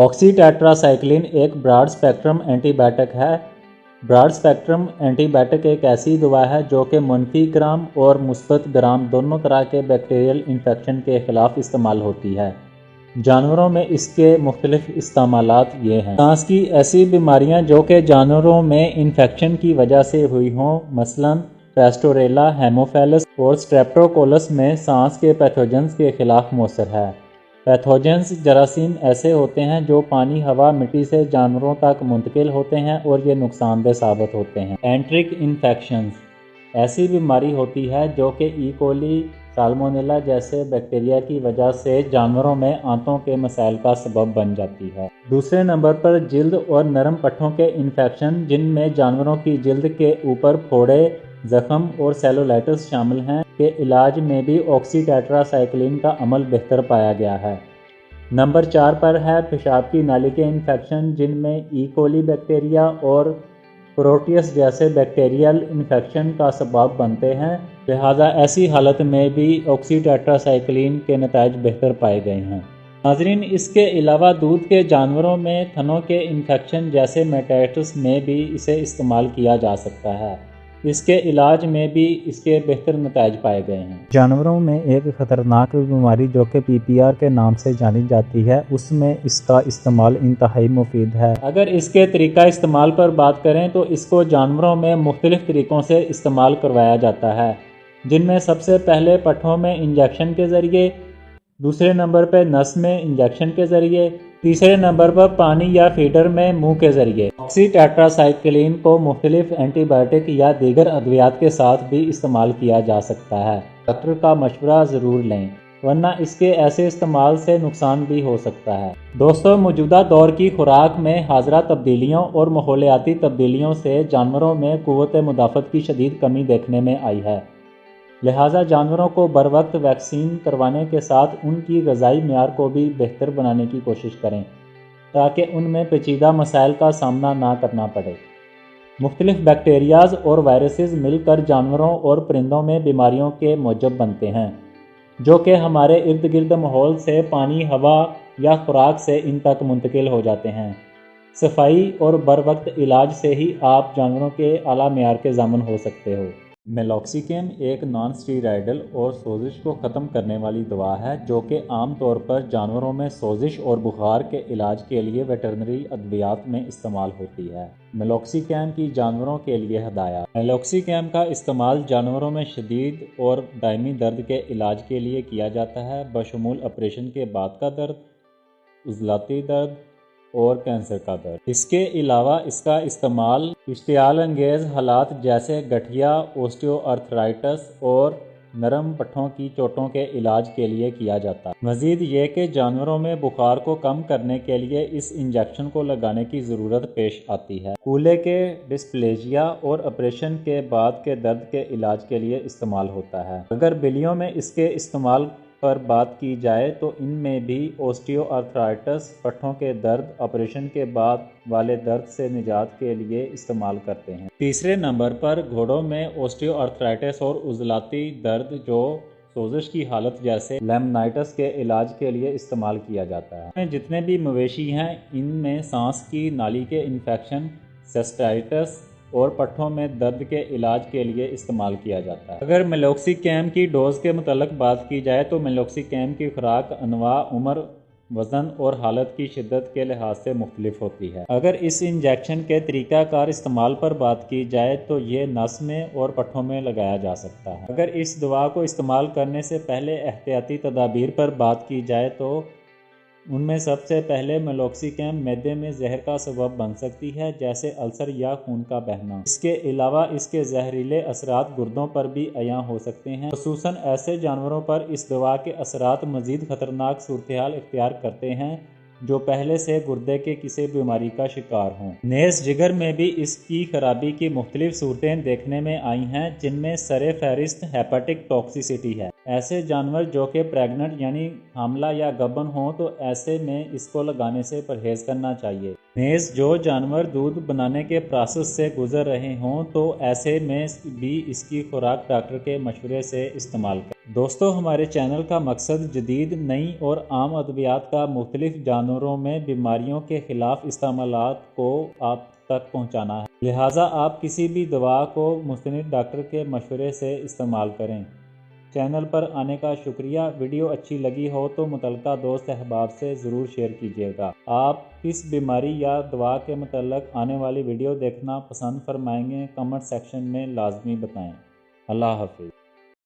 Oxy tetracycline एक broad spectrum antibiotic है। Broad spectrum antibiotic एक ऐसी दवा है जो कि मुनफी ग्राम और मुस्बत ग्राम दोनों तरह के बैक्टीरियल इन्फेक्शन के ख़िलाफ़ इस्तेमाल होती है। जानवरों में इसके मुख्तलिफ इस्तेमालात ये हैं। सांस की ऐसी बीमारियां जो कि जानवरों में इन्फेक्शन की वजह से हुई हों, मसलन पेस्टोरेला, हेमोफेलस और स्ट्रेप्टोकोकस में सांस के पैथोजेंस के ख़िलाफ़ मौसर है। पैथोजेंस जरासीम ऐसे होते हैं जो पानी, हवा, मिट्टी से जानवरों तक मुंतकिल होते हैं और ये नुकसानदेह साबित होते हैं। एंट्रिक इन्फेक्शंस ऐसी बीमारी होती है जो कि ई कोली, साल्मोनेला जैसे बैक्टीरिया की वजह से जानवरों में आंतों के मसाइल का सबब बन जाती है। दूसरे नंबर पर जिल्द और नरम पट्ठों के इन्फेक्शन, जिनमें जानवरों की जिल्द के ऊपर फोड़े, जख्म और सेलुलाइटिस शामिल हैं, के इलाज में भी ऑक्सी टेट्रासाइक्लिन का अमल बेहतर पाया गया है। नंबर 4 पर है पेशाब की नाली के इन्फेक्शन, जिनमें ई कोली बैक्टीरिया और प्रोटियस जैसे बैक्टीरियल इन्फेक्शन का सबब बनते हैं। लिहाजा ऐसी हालत में भी ऑक्सी टेट्रासाइक्लिन के नताइज बेहतर पाए गए हैं। नाज़रीन, इसके अलावा दूध के जानवरों में थनों के इन्फेक्शन जैसे मेटाइटिस में भी इसे इस्तेमाल किया जा सकता है। इसके इलाज में भी इसके बेहतर नताइज पाए गए हैं। जानवरों में एक ख़तरनाक बीमारी जो कि PPR के नाम से जानी जाती है, उसमें इसका इस्तेमाल इंतहाई मुफीद है। अगर इसके तरीका इस्तेमाल पर बात करें तो इसको जानवरों में मुख्तलिफ तरीक़ों से इस्तेमाल करवाया जाता है, जिनमें सबसे पहले पट्ठों में इंजेक्शन के ज़रिए, दूसरे नंबर पर नस में इंजेक्शन के ज़रिए, तीसरे नंबर पर पानी या फीडर में मुंह के ज़रिए। ऑक्सी टेट्रासाइक्लिन को मुख्तलिफ एंटीबायोटिक या दीगर अद्वियात के साथ भी इस्तेमाल किया जा सकता है। डॉक्टर का मशवरा ज़रूर लें, वरना इसके ऐसे इस्तेमाल से नुकसान भी हो सकता है। दोस्तों, मौजूदा दौर की खुराक में हाज़रा तब्दीलियों और माहौलियाती तब्दीलियों से जानवरों में क़ुव्वत मुदाफ़त की शदीद कमी देखने में आई है। लिहाजा जानवरों को बर वक्त वैक्सीन करवाने के साथ उनकी ग़िज़ाई मियार को भी बेहतर बनाने की कोशिश करें, ताकि उनमें पेचीदा मसाइल का सामना ना करना पड़े। मुख्तलिफ बैक्टीरियाज़ और वायरसेस मिलकर जानवरों और परिंदों में बीमारियों के मौजब बनते हैं, जो कि हमारे इर्द गिर्द माहौल से पानी, हवा या खुराक से इन तक मुंतकिल हो जाते हैं। सफाई और बर वक्त इलाज से ही आप जानवरों के आला मियार के ज़ामिन हो सकते हो। मेलॉक्सिकेम एक नॉन स्टीरॉयडल और सोजिश को ख़त्म करने वाली दवा है, जो कि आम तौर पर जानवरों में सोजिश और बुखार के इलाज के लिए वेटरनरी अद्वियात में इस्तेमाल होती है। मेलॉक्सिकेम की जानवरों के लिए हदायत। मेलॉक्सिकेम का इस्तेमाल जानवरों में शदीद और दायमी दर्द के इलाज के लिए किया जाता है, बशमूल ऑपरेशन के बाद का दर्द, उज़लाती दर्द और कैंसर का दर्द। इसके अलावा इसका इस्तेमाल इश्तियाल अंगेज़ हालात जैसे गठिया, ओस्टियोआर्थराइटिस और नरम पट्ठों की चोटों के इलाज के लिए किया जाता है। मज़ीद ये कि जानवरों में बुखार को कम करने के लिए इस इंजेक्शन को लगाने की ज़रूरत पेश आती है। कूल्हे के डिस्प्लेजिया और ऑपरेशन के बाद के दर्द के इलाज के लिए इस्तेमाल होता है। अगर बिल्लियों में इसके इस्तेमाल पर बात की जाए तो इनमें भी ओस्टियोआर्थराइटिस, पट्ठों के दर्द, ऑपरेशन के बाद वाले दर्द से निजात के लिए इस्तेमाल करते हैं। तीसरे नंबर पर घोड़ों में ओस्टियोआर्थराइटिस और उज़लाती दर्द जो सोजिश की हालत जैसे लेमनाइटिस के इलाज के लिए इस्तेमाल किया जाता है। जितने भी मवेशी हैं, इनमें सांस की नाली के इन्फेक्शन, सिस्टाइटिस और पट्ठों में दर्द के इलाज के लिए इस्तेमाल किया जाता है। अगर मेलॉक्सिकेम की डोज के मुतालिक बात की जाए तो मेलॉक्सिकेम की खुराक अनवा, उम्र, वज़न और हालत की शिद्दत के लिहाज से मुख्तलिफ होती है। अगर इस इंजेक्शन के तरीक़ाकार इस्तेमाल पर बात की जाए तो ये नस में और पट्ठों में लगाया जा सकता है। अगर इस दवा को इस्तेमाल करने से पहले एहतियाती तदाबीर पर बात की जाए तो उनमें सबसे पहले मेलॉक्सिकेम मैदे में जहर का सबब बन सकती है, जैसे अल्सर या खून का बहना। इसके अलावा इसके जहरीले असरात गुर्दों पर भी अयां हो सकते हैं, खुसूसन ऐसे जानवरों पर इस दवा के असरात मज़ीद ख़तरनाक सूरत-ए-हाल इख्तियार करते हैं जो पहले से गुर्दे के किसी बीमारी का शिकार हों। नेज़ जिगर में भी इसकी खराबी की मुख्तलिफ सूरतें देखने में आई हैं, जिनमें सरे फहरिस्त हेपेटिक टॉक्सिसिटी है। ऐसे जानवर जो कि प्रेग्नेंट यानी हामला या गबन हों तो ऐसे में इसको लगाने से परहेज़ करना चाहिए। نیز جو جانور دودھ بنانے کے پروسیس سے گزر رہے ہوں تو ایسے میں بھی اس کی خوراک ڈاکٹر کے مشورے سے استعمال کریں۔ دوستو، ہمارے چینل کا مقصد جدید، نئی اور عام ادویات کا مختلف جانوروں میں بیماریوں کے خلاف استعمالات کو آپ تک پہنچانا ہے، لہٰذا آپ کسی بھی دوا کو مستند ڈاکٹر کے مشورے سے استعمال کریں۔ چینل پر آنے کا شکریہ۔ ویڈیو اچھی لگی ہو تو متعلقہ دوست احباب سے ضرور شیئر کیجیے گا۔ آپ کس بیماری یا دوا کے متعلق آنے والی ویڈیو دیکھنا پسند فرمائیں گے، کمنٹ سیکشن میں لازمی بتائیں۔ اللہ حافظ۔